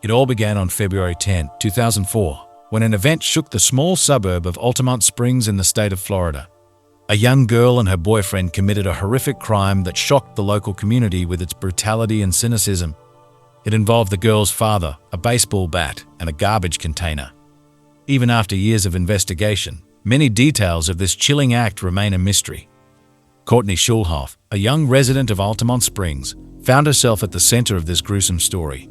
It all began on February 10, 2004, when an event shook the small suburb of Altimont Springs in the state of Florida. A young girl and her boyfriend committed a horrific crime that shocked the local community with its brutality and cynicism. It involved the girl's father, a baseball bat, and a garbage container. Even after years of investigation, many details of this chilling act remain a mystery. Courtney Schulhoff, a young resident of Altimont Springs, found herself at the center of this gruesome story.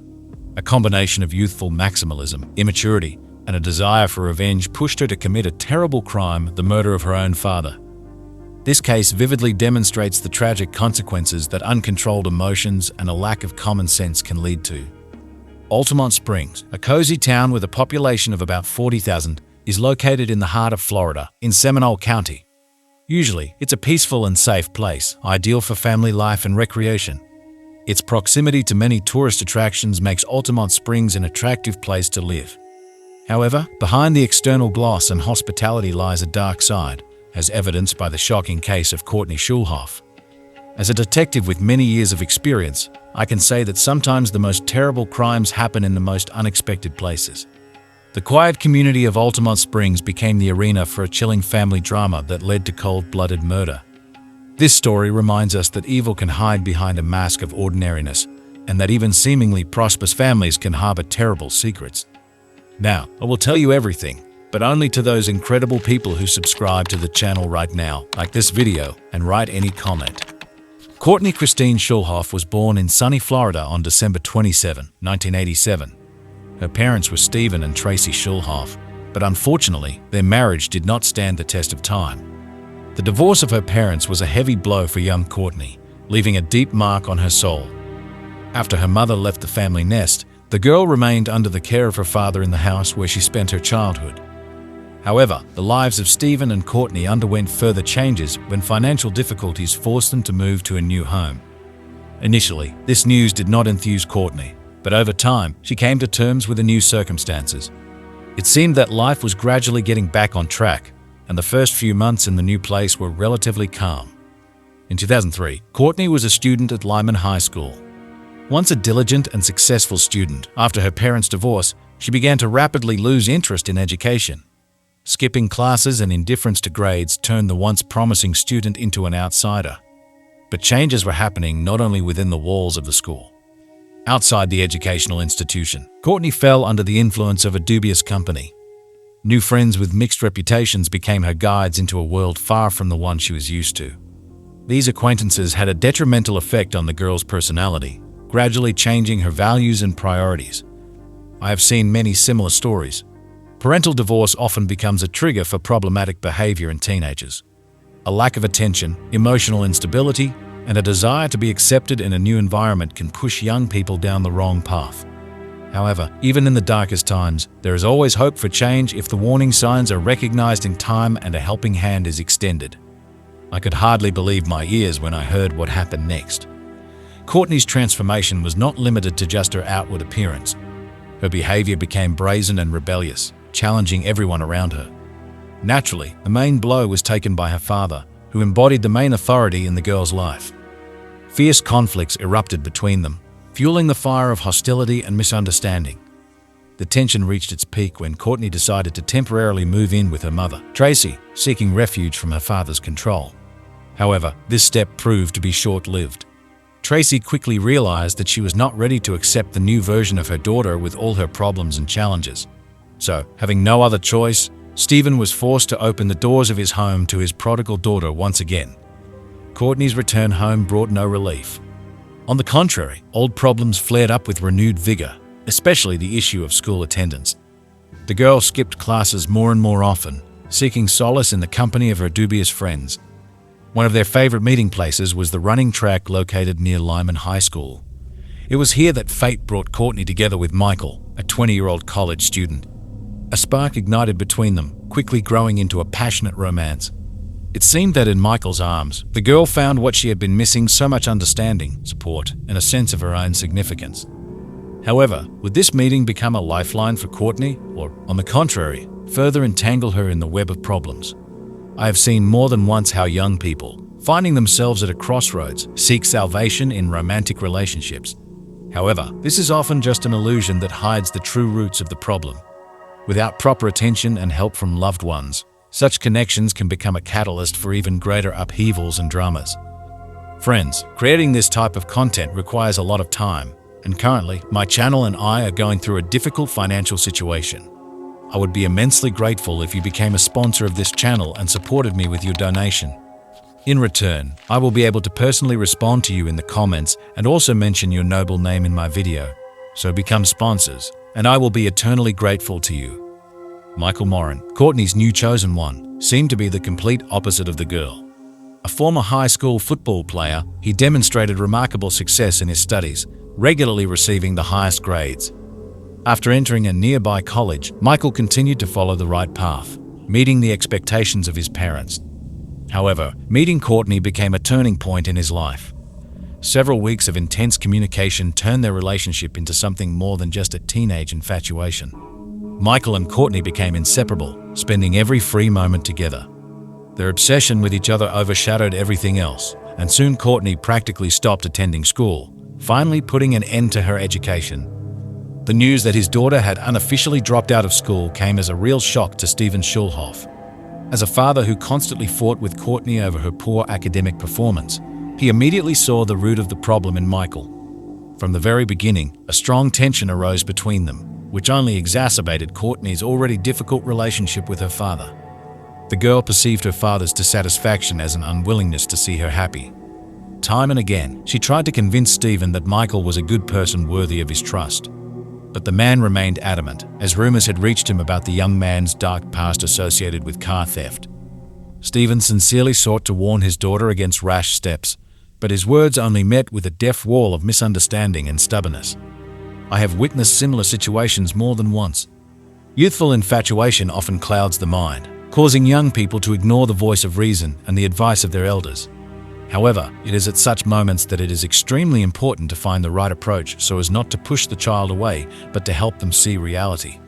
A combination of youthful maximalism, immaturity, and a desire for revenge pushed her to commit a terrible crime, the murder of her own father. This case vividly demonstrates the tragic consequences that uncontrolled emotions and a lack of common sense can lead to. Altimont Springs, a cozy town with a population of about 40,000, is located in the heart of Florida, in Seminole County. Usually, it's a peaceful and safe place, ideal for family life and recreation. Its proximity to many tourist attractions makes Altimont Springs an attractive place to live. However, behind the external gloss and hospitality lies a dark side, as evidenced by the shocking case of Courtney Schulhoff. As a detective with many years of experience, I can say that sometimes the most terrible crimes happen in the most unexpected places. The quiet community of Altimont Springs became the arena for a chilling family drama that led to cold-blooded murder. This story reminds us that evil can hide behind a mask of ordinariness, and that even seemingly prosperous families can harbor terrible secrets. Now, I will tell you everything, but only to those incredible people who subscribe to the channel right now, like this video, and write any comment. Courtney Christine Schulhoff was born in sunny Florida on December 27, 1987. Her parents were Stephen and Tracy Schulhoff, but unfortunately, their marriage did not stand the test of time. The divorce of her parents was a heavy blow for young Courtney, leaving a deep mark on her soul. After her mother left the family nest, the girl remained under the care of her father in the house where she spent her childhood. However, the lives of Stephen and Courtney underwent further changes when financial difficulties forced them to move to a new home. Initially, this news did not enthuse Courtney, but over time, she came to terms with the new circumstances. It seemed that life was gradually getting back on track, and the first few months in the new place were relatively calm. In 2003, Courtney was a student at Lyman High School. Once a diligent and successful student, after her parents' divorce, she began to rapidly lose interest in education. Skipping classes and indifference to grades turned the once promising student into an outsider. But changes were happening not only within the walls of the school. Outside the educational institution, Courtney fell under the influence of a dubious company. New friends with mixed reputations became her guides into a world far from the one she was used to. These acquaintances had a detrimental effect on the girl's personality, gradually changing her values and priorities. I have seen many similar stories. Parental divorce often becomes a trigger for problematic behavior in teenagers. A lack of attention, emotional instability, and a desire to be accepted in a new environment can push young people down the wrong path. However, even in the darkest times, there is always hope for change if the warning signs are recognized in time and a helping hand is extended. I could hardly believe my ears when I heard what happened next. Courtney's transformation was not limited to just her outward appearance. Her behavior became brazen and rebellious, challenging everyone around her. Naturally, the main blow was taken by her father, who embodied the main authority in the girl's life. Fierce conflicts erupted between them, fueling the fire of hostility and misunderstanding. The tension reached its peak when Courtney decided to temporarily move in with her mother, Tracy, seeking refuge from her father's control. However, this step proved to be short-lived. Tracy quickly realized that she was not ready to accept the new version of her daughter with all her problems and challenges. So, having no other choice, Stephen was forced to open the doors of his home to his prodigal daughter once again. Courtney's return home brought no relief. On the contrary, old problems flared up with renewed vigor, especially the issue of school attendance. The girl skipped classes more and more often, seeking solace in the company of her dubious friends. One of their favorite meeting places was the running track located near Lyman High School. It was here that fate brought Courtney together with Michael, a 20-year-old college student. A spark ignited between them, quickly growing into a passionate romance. It seemed that in Michael's arms, the girl found what she had been missing: so much understanding, support, and a sense of her own significance. However, would this meeting become a lifeline for Courtney, or, on the contrary, further entangle her in the web of problems? I have seen more than once how young people, finding themselves at a crossroads, seek salvation in romantic relationships. However, this is often just an illusion that hides the true roots of the problem. Without proper attention and help from loved ones, such connections can become a catalyst for even greater upheavals and dramas. Friends, creating this type of content requires a lot of time, and currently, my channel and I are going through a difficult financial situation. I would be immensely grateful if you became a sponsor of this channel and supported me with your donation. In return, I will be able to personally respond to you in the comments and also mention your noble name in my video. So become sponsors, and I will be eternally grateful to you. Michael Morin, Courtney's new chosen one, seemed to be the complete opposite of the girl. A former high school football player, he demonstrated remarkable success in his studies, regularly receiving the highest grades. After entering a nearby college, Michael continued to follow the right path, meeting the expectations of his parents. However, meeting Courtney became a turning point in his life. Several weeks of intense communication turned their relationship into something more than just a teenage infatuation. Michael and Courtney became inseparable, spending every free moment together. Their obsession with each other overshadowed everything else, and soon Courtney practically stopped attending school, finally putting an end to her education. The news that his daughter had unofficially dropped out of school came as a real shock to Stephen Schulhoff. As a father who constantly fought with Courtney over her poor academic performance, he immediately saw the root of the problem in Michael. From the very beginning, a strong tension arose between them, which only exacerbated Courtney's already difficult relationship with her father. The girl perceived her father's dissatisfaction as an unwillingness to see her happy. Time and again, she tried to convince Stephen that Michael was a good person worthy of his trust. But the man remained adamant, as rumors had reached him about the young man's dark past associated with car theft. Stephen sincerely sought to warn his daughter against rash steps, but his words only met with a deaf wall of misunderstanding and stubbornness. I have witnessed similar situations more than once. Youthful infatuation often clouds the mind, causing young people to ignore the voice of reason and the advice of their elders. However, it is at such moments that it is extremely important to find the right approach so as not to push the child away, but to help them see reality.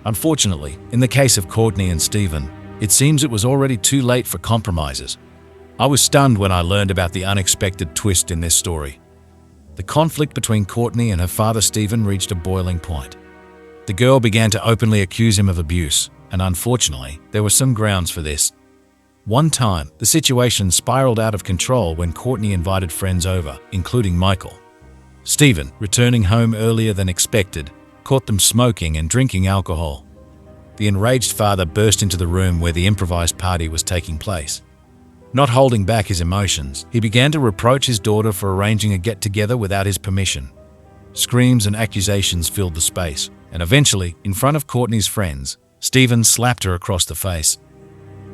Unfortunately, in the case of Courtney and Stephen, it seems it was already too late for compromises. I was stunned when I learned about the unexpected twist in this story. The conflict between Courtney and her father Stephen reached a boiling point. The girl began to openly accuse him of abuse, and unfortunately, there were some grounds for this. One time, the situation spiraled out of control when Courtney invited friends over, including Michael. Stephen, returning home earlier than expected, caught them smoking and drinking alcohol. The enraged father burst into the room where the improvised party was taking place. Not holding back his emotions, he began to reproach his daughter for arranging a get-together without his permission. Screams and accusations filled the space, and eventually, in front of Courtney's friends, Stephen slapped her across the face.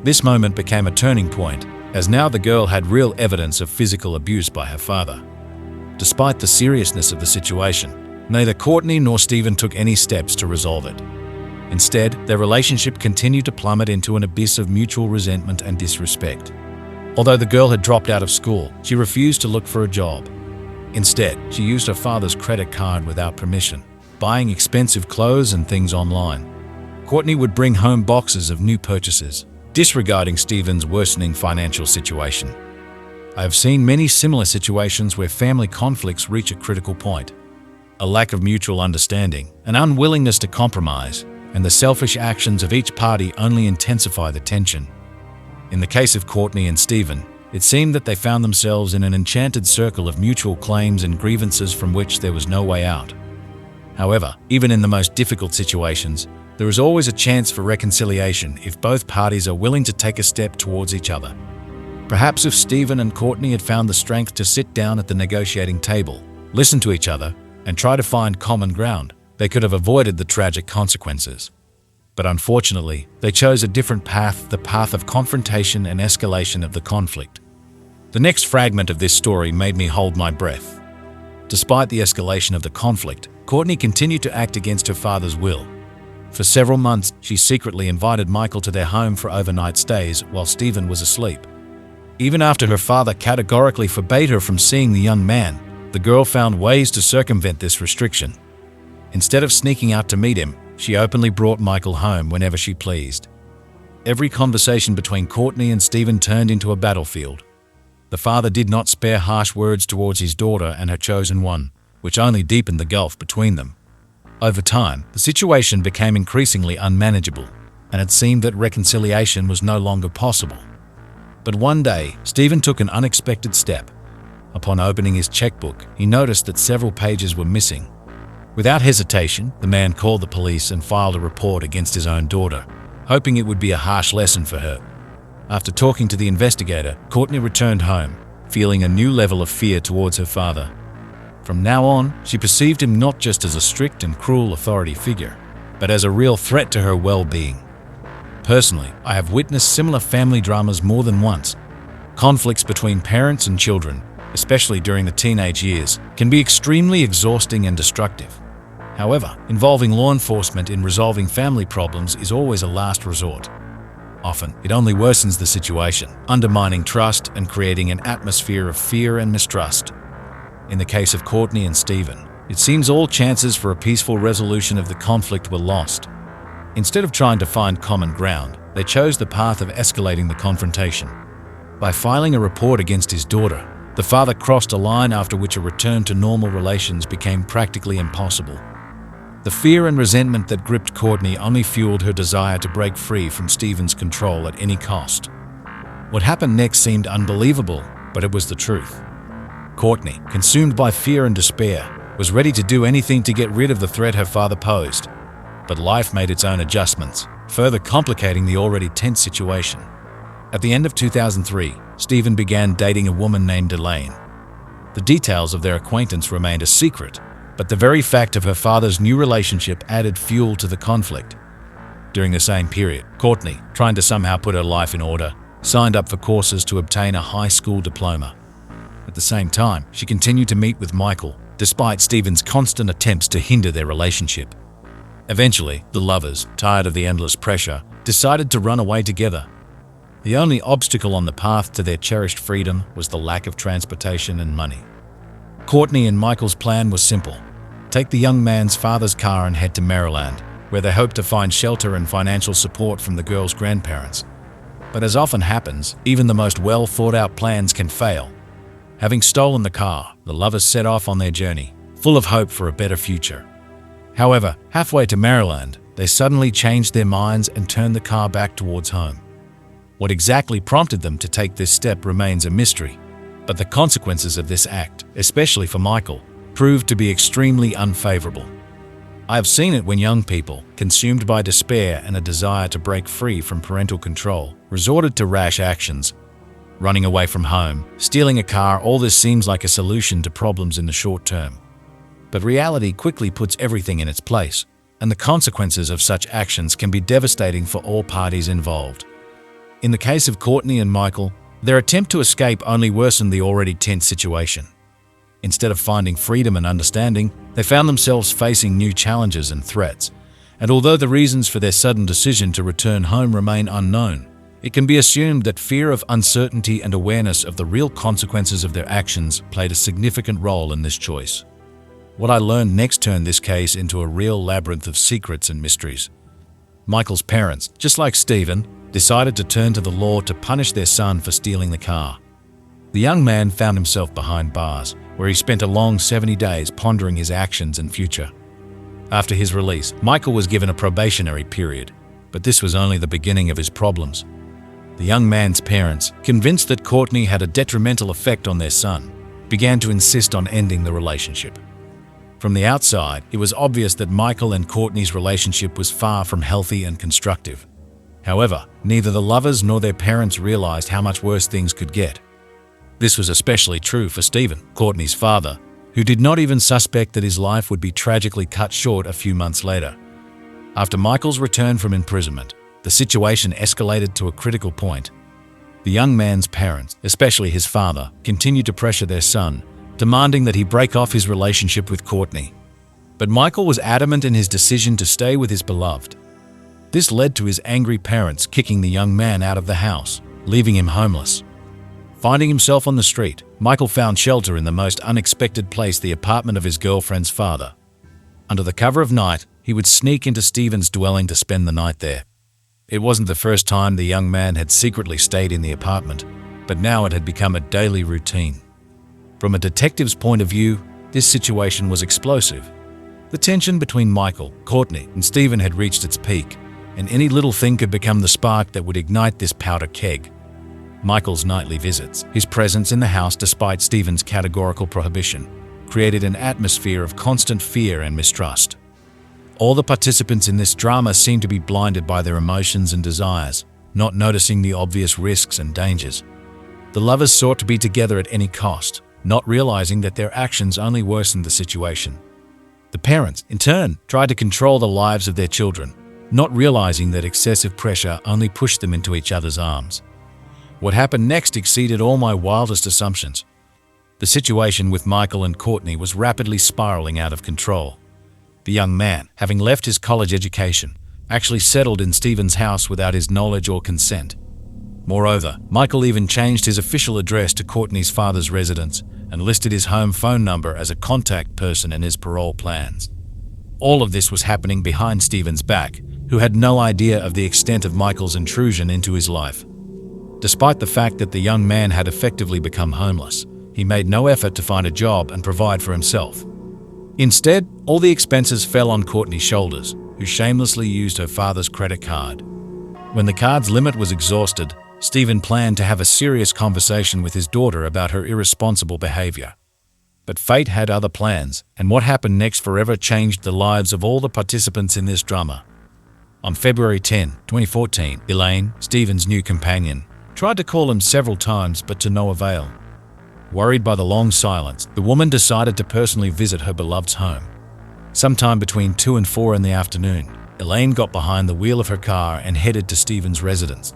This moment became a turning point, as now the girl had real evidence of physical abuse by her father. Despite the seriousness of the situation, neither Courtney nor Stephen took any steps to resolve it. Instead, their relationship continued to plummet into an abyss of mutual resentment and disrespect. Although the girl had dropped out of school, she refused to look for a job. Instead, she used her father's credit card without permission, buying expensive clothes and things online. Courtney would bring home boxes of new purchases, disregarding Stephen's worsening financial situation. I have seen many similar situations where family conflicts reach a critical point. A lack of mutual understanding, an unwillingness to compromise, and the selfish actions of each party only intensify the tension. In the case of Courtney and Stephen, it seemed that they found themselves in an enchanted circle of mutual claims and grievances from which there was no way out. However, even in the most difficult situations, there is always a chance for reconciliation if both parties are willing to take a step towards each other. Perhaps if Stephen and Courtney had found the strength to sit down at the negotiating table, listen to each other, and try to find common ground, they could have avoided the tragic consequences. But unfortunately, they chose a different path, the path of confrontation and escalation of the conflict. The next fragment of this story made me hold my breath. Despite the escalation of the conflict, Courtney continued to act against her father's will. For several months, she secretly invited Michael to their home for overnight stays while Stephen was asleep. Even after her father categorically forbade her from seeing the young man, the girl found ways to circumvent this restriction. Instead of sneaking out to meet him, she openly brought Michael home whenever she pleased. Every conversation between Courtney and Stephen turned into a battlefield. The father did not spare harsh words towards his daughter and her chosen one, which only deepened the gulf between them. Over time, the situation became increasingly unmanageable, and it seemed that reconciliation was no longer possible. But one day, Stephen took an unexpected step. Upon opening his checkbook, he noticed that several pages were missing. Without hesitation, the man called the police and filed a report against his own daughter, hoping it would be a harsh lesson for her. After talking to the investigator, Courtney returned home, feeling a new level of fear towards her father. From now on, she perceived him not just as a strict and cruel authority figure, but as a real threat to her well-being. Personally, I have witnessed similar family dramas more than once. Conflicts between parents and children, especially during the teenage years, can be extremely exhausting and destructive. However, involving law enforcement in resolving family problems is always a last resort. Often, it only worsens the situation, undermining trust and creating an atmosphere of fear and mistrust. In the case of Courtney and Stephen, it seems all chances for a peaceful resolution of the conflict were lost. Instead of trying to find common ground, they chose the path of escalating the confrontation. By filing a report against his daughter, the father crossed a line after which a return to normal relations became practically impossible. The fear and resentment that gripped Courtney only fueled her desire to break free from Stephen's control at any cost. What happened next seemed unbelievable, but it was the truth. Courtney, consumed by fear and despair, was ready to do anything to get rid of the threat her father posed. But life made its own adjustments, further complicating the already tense situation. At the end of 2003, Stephen began dating a woman named Elaine. The details of their acquaintance remained a secret, but the very fact of her father's new relationship added fuel to the conflict. During the same period, Courtney, trying to somehow put her life in order, signed up for courses to obtain a high school diploma. At the same time, she continued to meet with Michael, despite Stephen's constant attempts to hinder their relationship. Eventually, the lovers, tired of the endless pressure, decided to run away together. The only obstacle on the path to their cherished freedom was the lack of transportation and money. Courtney and Michael's plan was simple: take the young man's father's car and head to Maryland, where they hoped to find shelter and financial support from the girl's grandparents. But as often happens, even the most well-thought-out plans can fail. Having stolen the car, the lovers set off on their journey, full of hope for a better future. However, halfway to Maryland, they suddenly changed their minds and turned the car back towards home. What exactly prompted them to take this step remains a mystery, but the consequences of this act, especially for Michael, proved to be extremely unfavorable. I have seen it when young people, consumed by despair and a desire to break free from parental control, resorted to rash actions. Running away from home, stealing a car, all this seems like a solution to problems in the short term. But reality quickly puts everything in its place, and the consequences of such actions can be devastating for all parties involved. In the case of Courtney and Michael, their attempt to escape only worsened the already tense situation. Instead of finding freedom and understanding, they found themselves facing new challenges and threats, and although the reasons for their sudden decision to return home remain unknown, it can be assumed that fear of uncertainty and awareness of the real consequences of their actions played a significant role in this choice. What I learned next turned this case into a real labyrinth of secrets and mysteries. Michael's parents, just like Stephen, decided to turn to the law to punish their son for stealing the car. The young man found himself behind bars, where he spent a long 70 days pondering his actions and future. After his release, Michael was given a probationary period, but this was only the beginning of his problems. The young man's parents, convinced that Courtney had a detrimental effect on their son, began to insist on ending the relationship. From the outside, it was obvious that Michael and Courtney's relationship was far from healthy and constructive. However, neither the lovers nor their parents realized how much worse things could get. This was especially true for Stephen, Courtney's father, who did not even suspect that his life would be tragically cut short a few months later. After Michael's return from imprisonment, the situation escalated to a critical point. The young man's parents, especially his father, continued to pressure their son, demanding that he break off his relationship with Courtney. But Michael was adamant in his decision to stay with his beloved. This led to his angry parents kicking the young man out of the house, leaving him homeless. Finding himself on the street, Michael found shelter in the most unexpected place, the apartment of his girlfriend's father. Under the cover of night, he would sneak into Stephen's dwelling to spend the night there. It wasn't the first time the young man had secretly stayed in the apartment, but now it had become a daily routine. From a detective's point of view, This situation was explosive. The tension between Michael, Courtney, and Stephen had reached its peak, and any little thing could become the spark that would ignite this powder keg. Michael's nightly visits, his presence in the house despite Stephen's categorical prohibition, created an atmosphere of constant fear and mistrust. All the participants in this drama seemed to be blinded by their emotions and desires, not noticing the obvious risks and dangers. The lovers sought to be together at any cost, not realizing that their actions only worsened the situation. The parents, in turn, tried to control the lives of their children, not realizing that excessive pressure only pushed them into each other's arms. What happened next exceeded all my wildest assumptions. The situation with Michael and Courtney was rapidly spiraling out of control. The young man, having left his college education, actually settled in Stephen's house without his knowledge or consent. Moreover, Michael even changed his official address to Courtney's father's residence and listed his home phone number as a contact person in his parole plans. All of this was happening behind Stephen's back, who had no idea of the extent of Michael's intrusion into his life. Despite the fact that the young man had effectively become homeless, he made no effort to find a job and provide for himself. Instead, all the expenses fell on Courtney's shoulders, who shamelessly used her father's credit card. When the card's limit was exhausted, Stephen planned to have a serious conversation with his daughter about her irresponsible behavior. But fate had other plans, and what happened next forever changed the lives of all the participants in this drama. On February 10, 2014, Elaine, Stephen's new companion, tried to call him several times but to no avail. Worried by the long silence, the woman decided to personally visit her beloved's home. Sometime between 2 and 4 in the afternoon, Elaine got behind the wheel of her car and headed to Stephen's residence.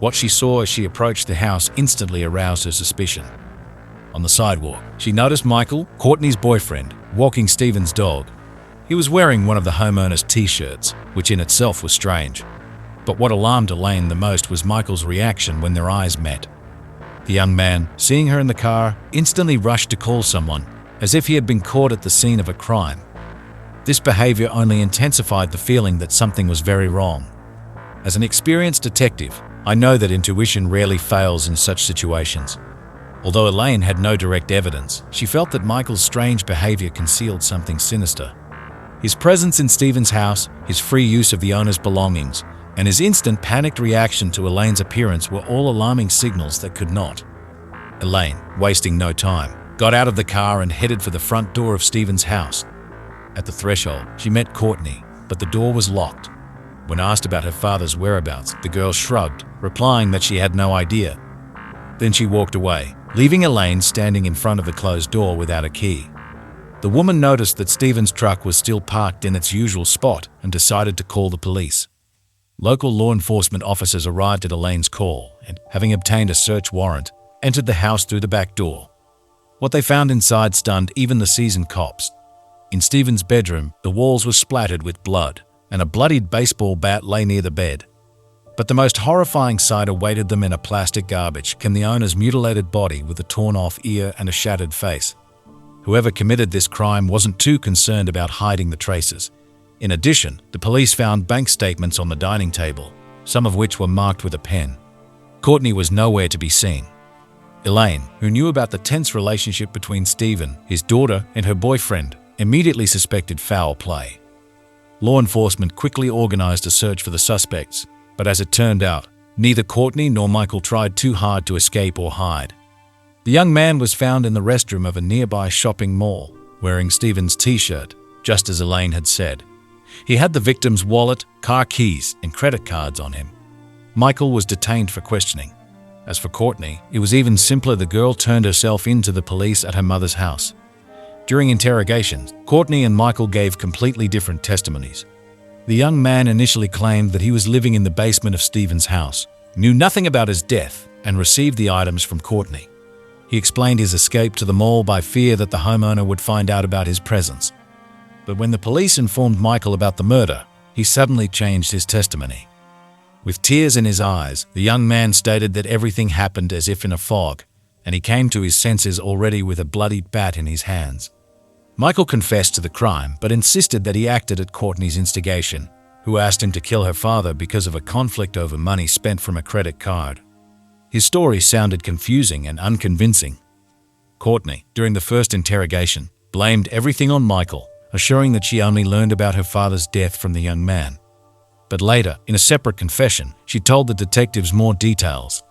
What she saw as she approached the house instantly aroused her suspicion. On the sidewalk, she noticed Michael, Courtney's boyfriend, walking Stephen's dog. He was wearing one of the homeowner's t-shirts, which in itself was strange. But what alarmed Elaine the most was Michael's reaction when their eyes met. The young man, seeing her in the car, instantly rushed to call someone, as if he had been caught at the scene of a crime. This behavior only intensified the feeling that something was very wrong. As an experienced detective, I know that intuition rarely fails in such situations. Although Elaine had no direct evidence, she felt that Michael's strange behavior concealed something sinister. His presence in Stephen's house, his free use of the owner's belongings, and his instant panicked reaction to Elaine's appearance were all alarming signals that could not. Elaine, wasting no time, got out of the car and headed for the front door of Stephen's house. At the threshold, she met Courtney, but the door was locked. When asked about her father's whereabouts, the girl shrugged, replying that she had no idea. Then she walked away, leaving Elaine standing in front of the closed door without a key. The woman noticed that Stephen's truck was still parked in its usual spot and decided to call the police. Local law enforcement officers arrived at Elaine's call and, having obtained a search warrant, entered the house through the back door. What they found inside stunned even the seasoned cops. In Stephen's bedroom, the walls were splattered with blood, and a bloodied baseball bat lay near the bed. But the most horrifying sight awaited them in a plastic garbage can the owner's mutilated body with a torn-off ear and a shattered face. Whoever committed this crime wasn't too concerned about hiding the traces. In addition, the police found bank statements on the dining table, some of which were marked with a pen. Courtney was nowhere to be seen. Elaine, who knew about the tense relationship between Stephen, his daughter, and her boyfriend, immediately suspected foul play. Law enforcement quickly organized a search for the suspects, but as it turned out, neither Courtney nor Michael tried too hard to escape or hide. The young man was found in the restroom of a nearby shopping mall, wearing Stephen's t-shirt, just as Elaine had said. He had the victim's wallet, car keys, and credit cards on him. Michael was detained for questioning. As for Courtney, it was even simpler. The girl turned herself in to the police at her mother's house. During interrogations, Courtney and Michael gave completely different testimonies. The young man initially claimed that he was living in the basement of Stephen's house, knew nothing about his death, and received the items from Courtney. He explained his escape to the mall by fear that the homeowner would find out about his presence. But when the police informed Michael about the murder, he suddenly changed his testimony. With tears in his eyes, the young man stated that everything happened as if in a fog, and he came to his senses already with a bloodied bat in his hands. Michael confessed to the crime, but insisted that he acted at Courtney's instigation, who asked him to kill her father because of a conflict over money spent from a credit card. His story sounded confusing and unconvincing. Courtney, during the first interrogation, blamed everything on Michael, assuring that she only learned about her father's death from the young man. But later, in a separate confession, she told the detectives more details.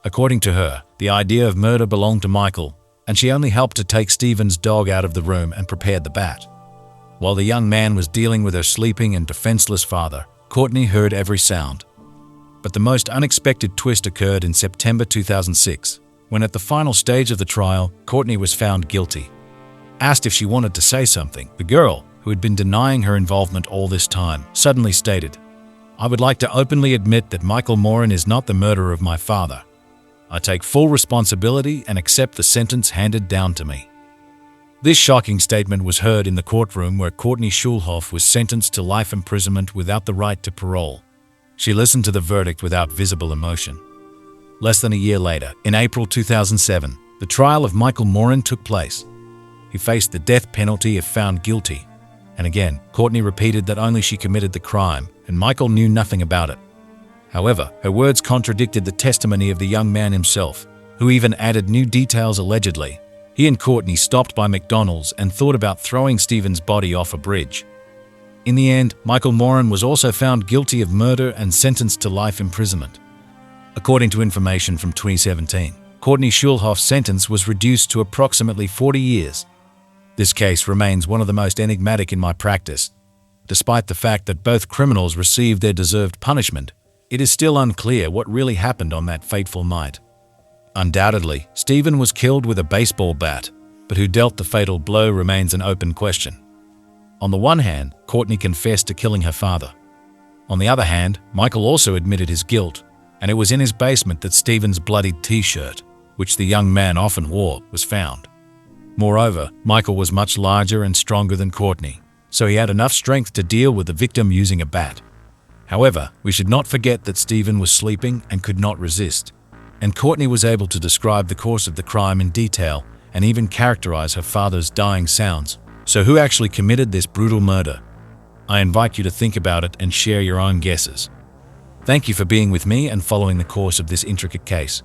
According to her, the idea of murder belonged to Michael, and she only helped to take Stephen's dog out of the room and prepared the bat. While the young man was dealing with her sleeping and defenseless father, Courtney heard every sound. But the most unexpected twist occurred in September 2006, when at the final stage of the trial, Courtney was found guilty. Asked if she wanted to say something, the girl, who had been denying her involvement all this time, suddenly stated, "I would like to openly admit that Michael Morin is not the murderer of my father. I take full responsibility and accept the sentence handed down to me." This shocking statement was heard in the courtroom where Courtney Schulhoff was sentenced to life imprisonment without the right to parole. She listened to the verdict without visible emotion. Less than a year later, in April 2007, the trial of Michael Morin took place. He faced the death penalty if found guilty. And again, Courtney repeated that only she committed the crime and Michael knew nothing about it. However, her words contradicted the testimony of the young man himself, who even added new details allegedly. He and Courtney stopped by McDonald's and thought about throwing Stephen's body off a bridge. In the end, Michael Morin was also found guilty of murder and sentenced to life imprisonment. According to information from 2017, Courtney Schulhoff's sentence was reduced to approximately 40 years. This case remains one of the most enigmatic in my practice. Despite the fact that both criminals received their deserved punishment, it is still unclear what really happened on that fateful night. Undoubtedly, Stephen was killed with a baseball bat, but who dealt the fatal blow remains an open question. On the one hand, Courtney confessed to killing her father. On the other hand, Michael also admitted his guilt, and it was in his basement that Stephen's bloodied t-shirt, which the young man often wore, was found. Moreover, Michael was much larger and stronger than Courtney, so he had enough strength to deal with the victim using a bat. However, we should not forget that Stephen was sleeping and could not resist, and Courtney was able to describe the course of the crime in detail and even characterize her father's dying sounds. So who actually committed this brutal murder? I invite you to think about it and share your own guesses. Thank you for being with me and following the course of this intricate case.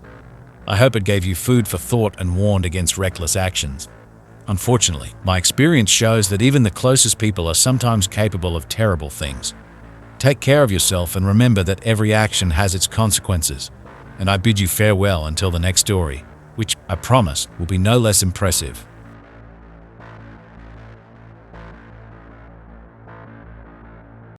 I hope it gave you food for thought and warned against reckless actions. Unfortunately, my experience shows that even the closest people are sometimes capable of terrible things. Take care of yourself and remember that every action has its consequences. And I bid you farewell until the next story, which, I promise, will be no less impressive.